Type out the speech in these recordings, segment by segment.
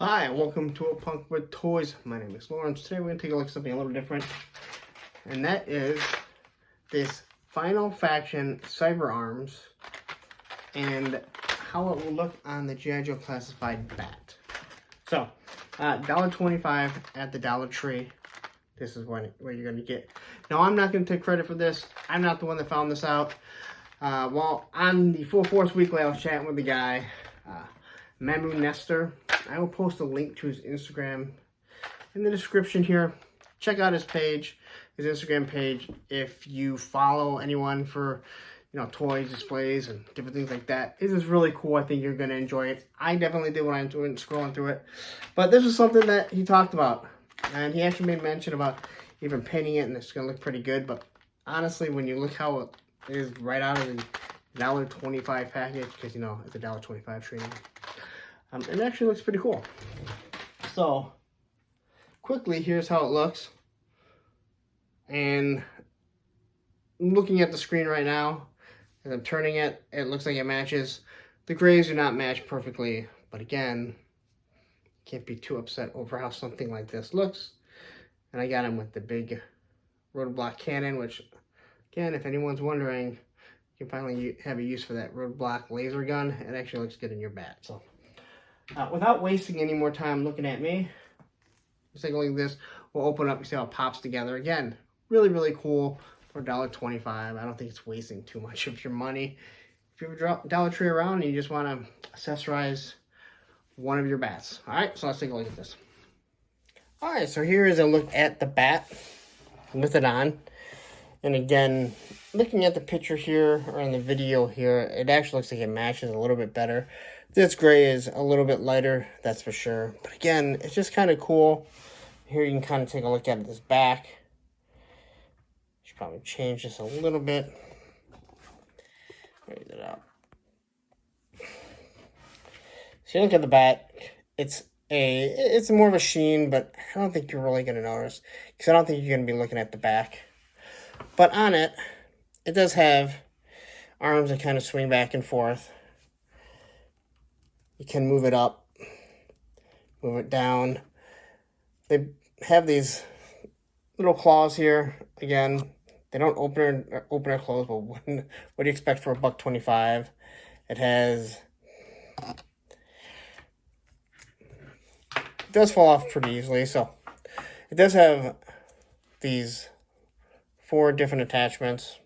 Hi, welcome to A Punk with Toys. My name is Lawrence. Today we're going to take a look at something a little different. And that is this Final Faction Cyber Arms and how it will look on the G.I. Joe Classified Bat. So, $1.25 at the Dollar Tree. This is what you're going to get. Now, I'm not going to take credit for this. I'm not the one that found this out. Well, on the Full Force Weekly, I was chatting with the guy, Mamu Nestor. I will post a link to his Instagram in the description here. Check out his page, his Instagram page. If you follow anyone for, toys, displays, and different things like that, it is really cool. I think you're going to enjoy it. I definitely did when I enjoyed scrolling through it. But this was something that he talked about. And he actually made mention about even painting it, and it's going to look pretty good. But honestly, when you look how it is right out of the $1.25 package, because, it's a $1.25 trading. It actually looks pretty cool. So, quickly, here's how it looks. And looking at the screen right now, as I'm turning it, it looks like it matches. The grays do not match perfectly, but again, can't be too upset over how something like this looks. And I got him with the big roadblock cannon, which, again, if anyone's wondering, you can finally have a use for that roadblock laser gun. It actually looks good in your bat. So, without wasting any more time looking at me, let's take a look at this. We'll open up and see how it pops together. Again, really, really cool for $1.25. I don't think it's wasting too much of your money. If you have a Dollar Tree around and you just want to accessorize one of your bats. All right, so let's take a look at this. All right, so here is a look at the bat with it on. And again, looking at the picture here, or in the video here, it actually looks like it matches a little bit better. This gray is a little bit lighter, that's for sure. But again, it's just kind of cool. Here you can kind of take a look at this back. Should probably change this a little bit. Raise it out. So you look at the bat, it's more of a sheen, but I don't think you're really going to notice, because I don't think you're going to be looking at the back. But on it, it does have arms that kind of swing back and forth. You can move it up, move it down. They have these little claws here. Again, they don't open or close, but what do you expect for $1.25? It does fall off pretty easily. So it does have these 4 different attachments.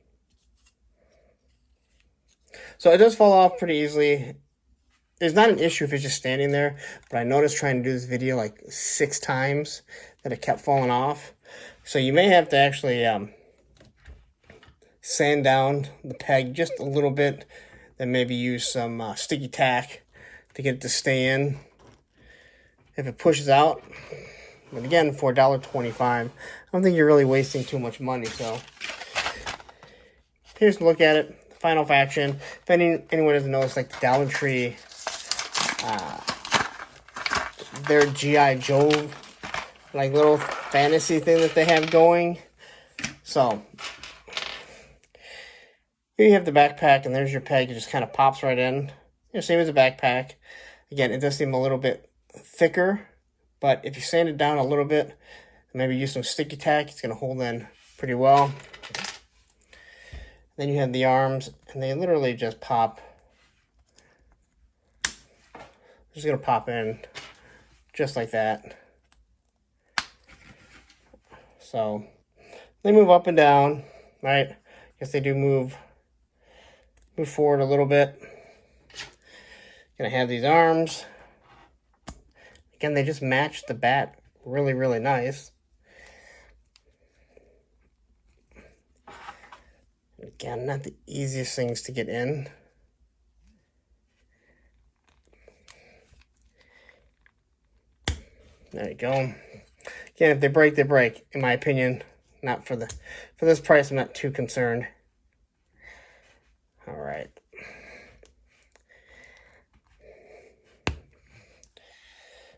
So it does fall off pretty easily. It's not an issue if it's just standing there, but I noticed trying to do this video like 6 times that it kept falling off. So you may have to actually sand down the peg just a little bit, then maybe use some sticky tack to get it to stay in if it pushes out. But again, for $1.25, I don't think you're really wasting too much money. So here's a look at it. Final Faction. If anyone doesn't know, it's like the Dollar Tree, their G.I. Joe, like little fantasy thing that they have going. So here you have the backpack, and there's your peg. It just kind of pops right in. Same as the backpack. Again, it does seem a little bit thicker, but if you sand it down a little bit, maybe use some sticky tack, it's going to hold in pretty well. Then you have the arms, and they literally just pop. Just going to pop in just like that. So they move up and down, right? I guess they do move forward a little bit. Gonna have these arms. Again, they just match the bat really, really nice. Again, not the easiest things to get in. There you go. Again, if they break, they break. In my opinion, not for this price, I'm not too concerned. All right.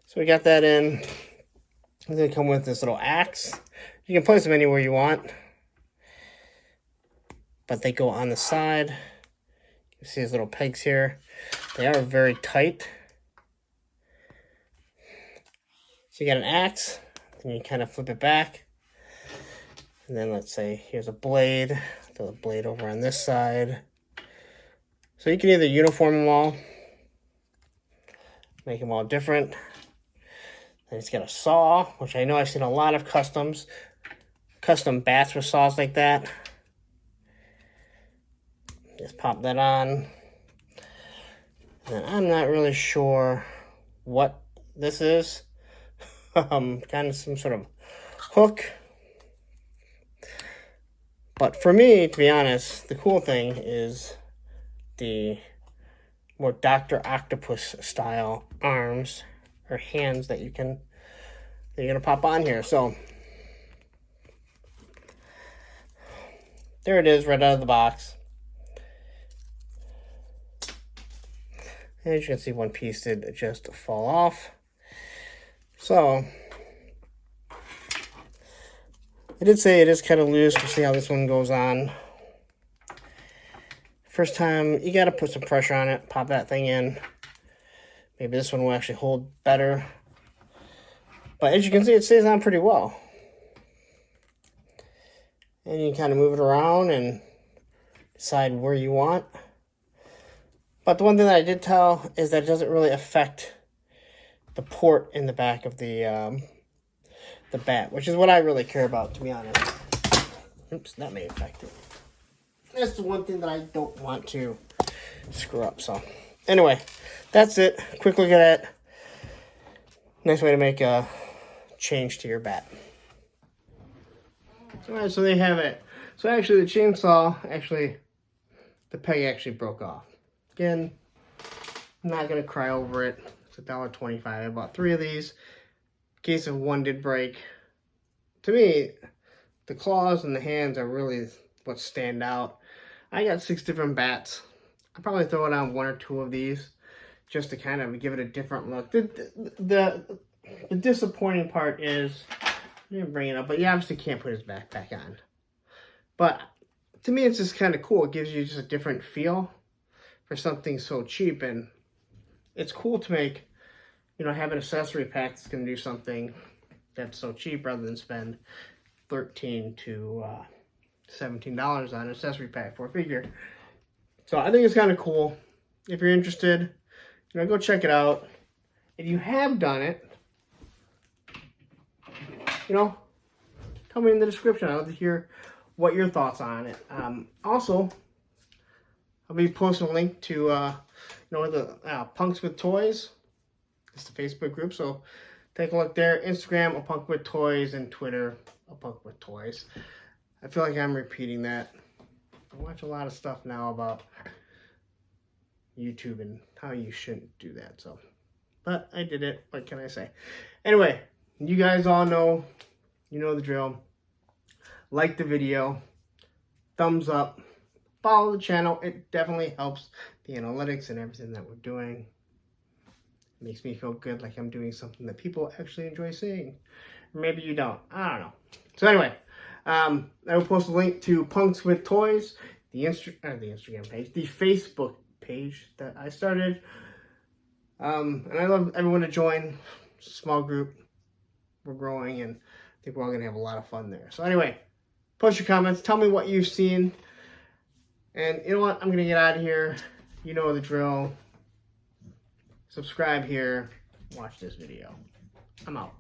So we got that in. They come with this little axe. You can place them anywhere you want, but they go on the side. You see these little pegs here. They are very tight. So you got an axe, and you kind of flip it back. And then let's say here's a blade. Throw the blade over on this side. So you can either uniform them all, make them all different. Then it's got a saw, which I know I've seen a lot of custom bats with saws like that. Just pop that on. And I'm not really sure what this is. Kind of some sort of hook. But for me, to be honest, the cool thing is the more Dr. Octopus style arms or hands that you're gonna pop on here. So there it is, right out of the box. And as you can see, one piece did just fall off. So I did say it is kind of loose. We'll see how this one goes on. First time, you gotta put some pressure on it, pop that thing in. Maybe this one will actually hold better. But as you can see, it stays on pretty well. And you can kind of move it around and decide where you want. But the one thing that I did tell is that it doesn't really affect the port in the back of the bat, which is what I really care about, to be honest. Oops, that may affect it. That's the one thing that I don't want to screw up. So anyway, that's it. Quick look at it. Nice way to make a change to your bat. Alright, so there you have it. So actually the chainsaw, the peg actually broke off. Again, I'm not going to cry over it. It's $1.25. I bought 3 of these. In case if one did break. To me, the claws and the hands are really what stand out. I got 6 different bats. I'll probably throw it on 1 or 2 of these just to kind of give it a different look. The disappointing part is, I didn't bring it up, but you obviously can't put his backpack on. But to me, it's just kind of cool. It gives you just a different feel for something so cheap, and it's cool to make, have an accessory pack that's going to do something that's so cheap rather than spend $13 to $17 on an accessory pack for a figure. So I think it's kind of cool. If you're interested, go check it out. If you have done it, tell me in the description. I'd love to hear what your thoughts are on it. Also, I'll be posting a link to the Punks with Toys. It's the Facebook group, so take a look there. Instagram, A Punk with Toys, and Twitter, A Punk with Toys. I feel like I'm repeating that. I watch a lot of stuff now about YouTube and how you shouldn't do that. So, but I did it. What can I say? Anyway, you guys all know, the drill. Like the video, thumbs up, follow the channel. It definitely helps the analytics and everything that we're doing. It makes me feel good, like I'm doing something that people actually enjoy seeing. Or maybe you don't. I don't know. So anyway, I will post a link to Punks with Toys, the Instagram page, the Facebook page that I started. And I love everyone to join. It's a small group. We're growing, and I think we're all going to have a lot of fun there. So anyway, post your comments. Tell me what you've seen. And you know what? I'm going to get out of here. You know the drill. Subscribe here. Watch this video. I'm out.